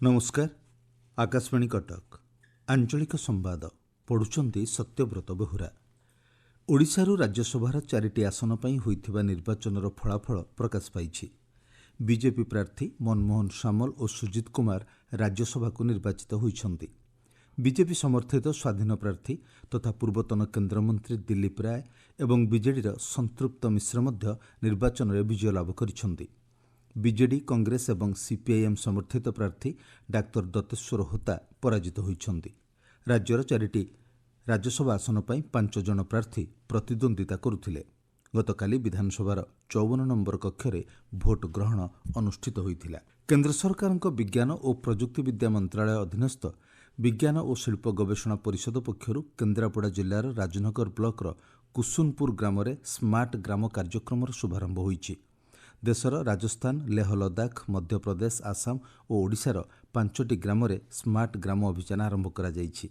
नमस्कार। आकाशवाणी कटक आंचलिक संवाद पढ़ुचंती सत्यव्रत बेहुरा। ओडिशारू राज्यसभार 4टी आसन पर होइथिबा निर्वाचनर फलाफल प्रकाश पाइछि। बीजेपी प्रार्थी मनमोहन सामल और सुजित कुमार राज्यसभा को निर्वाचित होइछंती। बीजेपी समर्थित स्वाधीन प्रार्थी तथा पूर्वतन केन्द्रमंत्री दिलीप राय एवं बीजेडीर संतृप्त मिश्र मध्य निर्वाचन में विजय लाभ करिछंती। बीजेडी कांग्रेस एवं सीपीआईएम समर्थित प्रार्थी डाक्तर दत्तेश्वर होता पराजित होइछंती। राज्यर 4टी राज्यसभा आसन पर 5 जन प्रार्थी प्रतिद्वंदिता करुथिले। गतकाली विधानसभार 54 नंबर कक्षरे भोट ग्रहण अनुष्ठित होइथिला। केन्द्र सरकारक विज्ञान और प्रजुक्ति विद्या मंत्रालय अधीनस्थ विज्ञान और शिल्प गवेषणा परिषद पक्षर केन्द्रापड़ा जिलार राजनगर ब्लॉकर कुसुनपुर ग्राम में स्मार्ट ग्राम कार्यक्रम शुभारंभ होइछि। देशर राजस्थान, लेह लद्दाख, मध्यप्रदेश, आसाम और ओडिशार 5टी ग्राम में स्मार्ट ग्राम अभियान आरंभ करा जाइछि।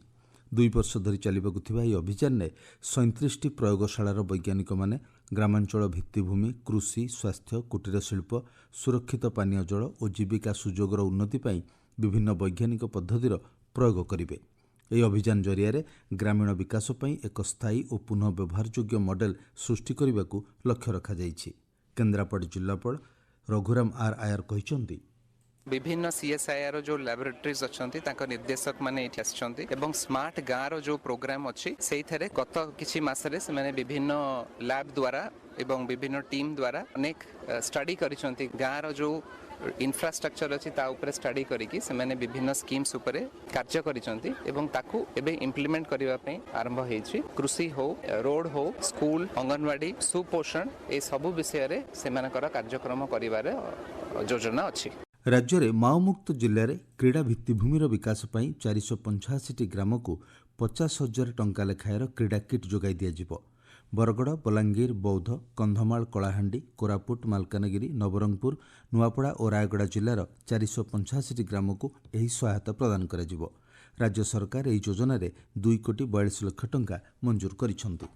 2 वर्ष धरी चलिबाकु थिबा ଏହି ଅଭିଯାନରେ 37ଟି ପ୍ରୟୋଗଶାଳାର ବୈଜ୍ଞାନିକମାନେ ଗ୍ରାମାଞ୍ଚଳ ଭିତ୍ତିଭୂମି, କୃଷି, ସ୍ୱାସ୍ଥ୍ୟ, କୁଟୀର ଶିଳ୍ପ, ସୁରକ୍ଷିତ ପାନୀୟ ଜଳ ଓ ଜୀବିକା ସୁଯୋଗର ଉନ୍ନତି ପାଇଁ ବିଭିନ୍ନ ବୈଜ୍ଞାନିକ ପଦ୍ଧତିର ପ୍ରୟୋଗ କରିବେ। ଏହି ଅଭିଯାନ ଜରିଆରେ ଗ୍ରାମୀଣ ବିକାଶ ପାଇଁ ଏକ ସ୍ଥାୟୀ ଓ ପୁନଃ ବ୍ୟବହାରଯୋଗ୍ୟ ମଡେଲ ସୃଷ୍ଟି କରିବାକୁ ଲକ୍ଷ୍ୟ ରଖାଯାଇଛି। केन्द्रापड़ा जिलापाल रघुराम आर आयर कहते विभिन्न सीएसआईआर जो लैबोरेटरीज अच्छी निर्देशक माने एवं स्मार्ट गाँव रो जो प्रोग्राम अच्छी से गत किछि मासरे से माने विभिन्न लैब द्वारा एवं विभिन्न टीम द्वारा अनेक स्टडी करिसंती। गाँव रो जो इंफ्रास्ट्रक्चर अच्छी ता उपरे स्टडी करिकि से माने विभिन्न स्कीम्स उपरे कार्य करिसंती एवं ताकू एबे इम्प्लीमेंट करिवा पई आरंभ हेछि। कृषि हो, रोड हो, स्कूल, अंगनवाड़ी, सुपोषण ए सबु विषय रे सेमानकर कार्यक्रम करिवारे योजना अछि। राज्य में माओमुक्त जिले में क्रीड़ा भित्तिभूमिर विकास पर 485टी ग्राम को 50,000 टंका लेखाएर क्रीड़ा किट जोगाई दिया। बरगड़, बलांगीर, बौद्ध, कंधमाल, कलाहांडी, कोरापुट, मालकानगिरी, नवरंगपुर, नुआपड़ा और रायगड़ा जिलार 485टी ग्राम को यही सहायता प्रदान करा जिवो। राज्य सरकार यह योजना 2,42,00,000 टंका मंजूर करिसंती।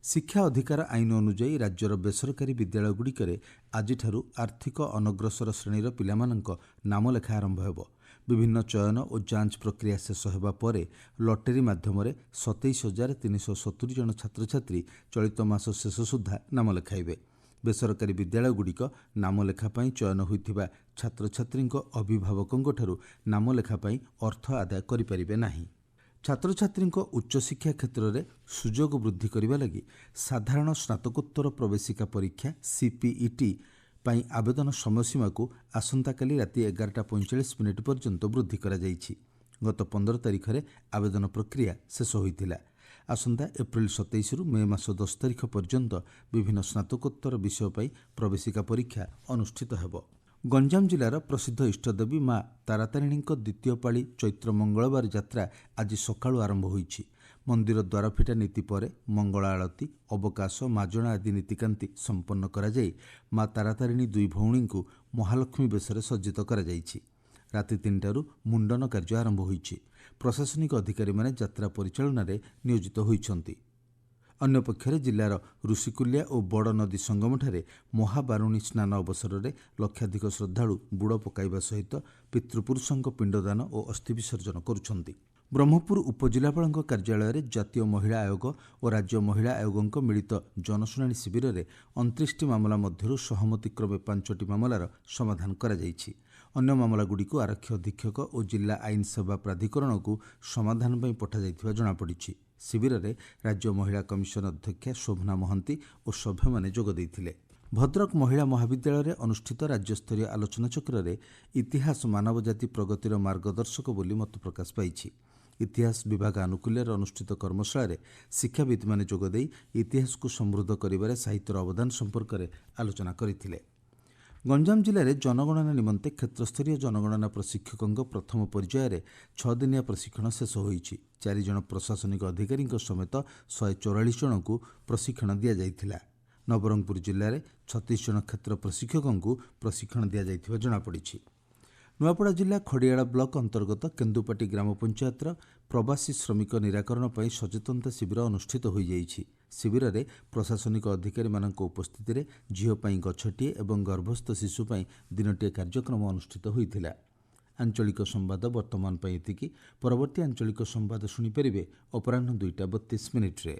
शिक्षा अधिकार आईन अनुଯାयी राज्यर बेसरकारी विद्यालयगुड़िकरे आजिठारु आर्थिक अनग्रसर श्रेणीर पिलामानंक नाम लेखा आरंभ हेबो। विभिन्न चयन और जांच प्रक्रिया शेष हेबा परे लटेरी माध्यम 27,370 जन छात्र छात्री चलित मास शेष सुधा नाम लेखाइबे। बेसरकारी विद्यालयगुड़िक नाम लेखा पई चयन होइथिबा छात्र छात्रींक अभिभावकंठारु नाम लेखा पई अर्थ आदाय करि परिबे नाही। छात्र छात्री उच्चशिक्षा क्षेत्र में सुजोग वृद्धि करने लगी साधारण स्नातकोत्तर प्रवेशिका परीक्षा सीपीईटी पाई आवेदन समयसीमा को आसंताकाली राति 11:45 पर्यंत वृद्धि करा जाइछि। गत 15 तारिख में आवेदन प्रक्रिया शेष होइथिला। आसंता एप्रिल 27 रु मे मास 10 तारिख पर्यंत विभिन्न स्नातकोत्तर विषय पर प्रवेशिका परीक्षा अनुष्ठित हेबो। गंजाम जिलार प्रसिद्ध इष्टदेवी माँ तारातारिणी द्वितीय पाଳି चैत्र मंगलवार यात्रा आज सकाळु आरंभ होइछि। मंदिर द्वारफिटा नीति पर मंगल आलती, अवकाश, माजणा आदि नीतिकांति संपन्न करा जाई माँ तारातारिणी दुई भौणी को महालक्ष्मी बेशरे सज्जित करा जाइछि। राति 3टारू मुंडन कार्य आरंभ होइछि। प्रशासनिक अधिकारी माने यात्रा परिचालन में नियोजित होइछंती। अन्य पक्षरे जिलार ऋषिकुलिया और बड़ नदी संगमठारे महाबारुणी स्नान अवसर में लक्षाधिक श्रद्धालु बुड़ पकाइबा सहित पितृपुरुषों पिंडदान और अस्थि विसर्जन करुछंती। ब्रह्मपुर उपजिलापाल कार्यालय जातीय महिला आयोग और राज्य महिला आयोगों मिलित जनशुणाणी शिविर में 29टी मामला मध्यरु सहमतिक्रमे 5टी मामलार समाधान करा जाइछि। अन्य मामलागुड़िक आरक्षी अधीक्षक और जिला आईन सेवा प्राधिकरण को समाधान पर पठा जाइथिबा जणापड़िछि। शिविर में राज्य महिला कमिशन अध्यक्षा शोभना महंती और सभ्य माने जोग देइथिले। भद्रक महिला महाविद्यालय में अनुष्ठित राज्यस्तरीय आलोचना चक्र में इतिहास मानव जाति प्रगतिर मार्गदर्शक बोली मत प्रकाश पाइछि। इतिहास विभाग आनुकूल्य अनुष्ठित कर्मशाला शिक्षाविद माने जोग देई इतिहास को समृद्ध करिबारे साहित्यर अवदान संपर्क में आलोचना करथिले। गंजाम जिले में जनगणना निमंते क्षेत्रस्तरीय जनगणना प्रशिक्षकों प्रथम पर्यायर 6 दिनिया प्रशिक्षण शेष होइछि। 4 जन प्रशासनिक अधिकारी समेत 144 जन को प्रशिक्षण दि जाइथिला। नवरंगपुर जिले में 36 जन क्षेत्र प्रशिक्षकों को प्रशिक्षण दि जाइथिबा जणापड़िछि। नुआपड़ा जिला खड़ियाला ब्लॉक अंतर्गत केन्दुपाटी ग्राम पंचायतर प्रवासी श्रमिक निराकरण पर सचेतनता शिविर अनुष्ठित हो जाइछि। शिविर में प्रशासनिक अधिकारी उपस्थित में झील गछटिए और गर्भस्थ शिशु दिनटिए कार्यक्रम अनुष्ठित होइथिला। ଆଞ୍ଚଳିକ ସମ୍ବାଦ ବର୍ତ୍ତମାନ ପାଇଁ ଏତିକି। ପରବର୍ତ୍ତୀ ଆଞ୍ଚଳିକ ସମ୍ବାଦ ଶୁଣିପାରିବେ ଅପରାହ୍ନ 2ଟା 32 ମିନିଟ୍ରେ।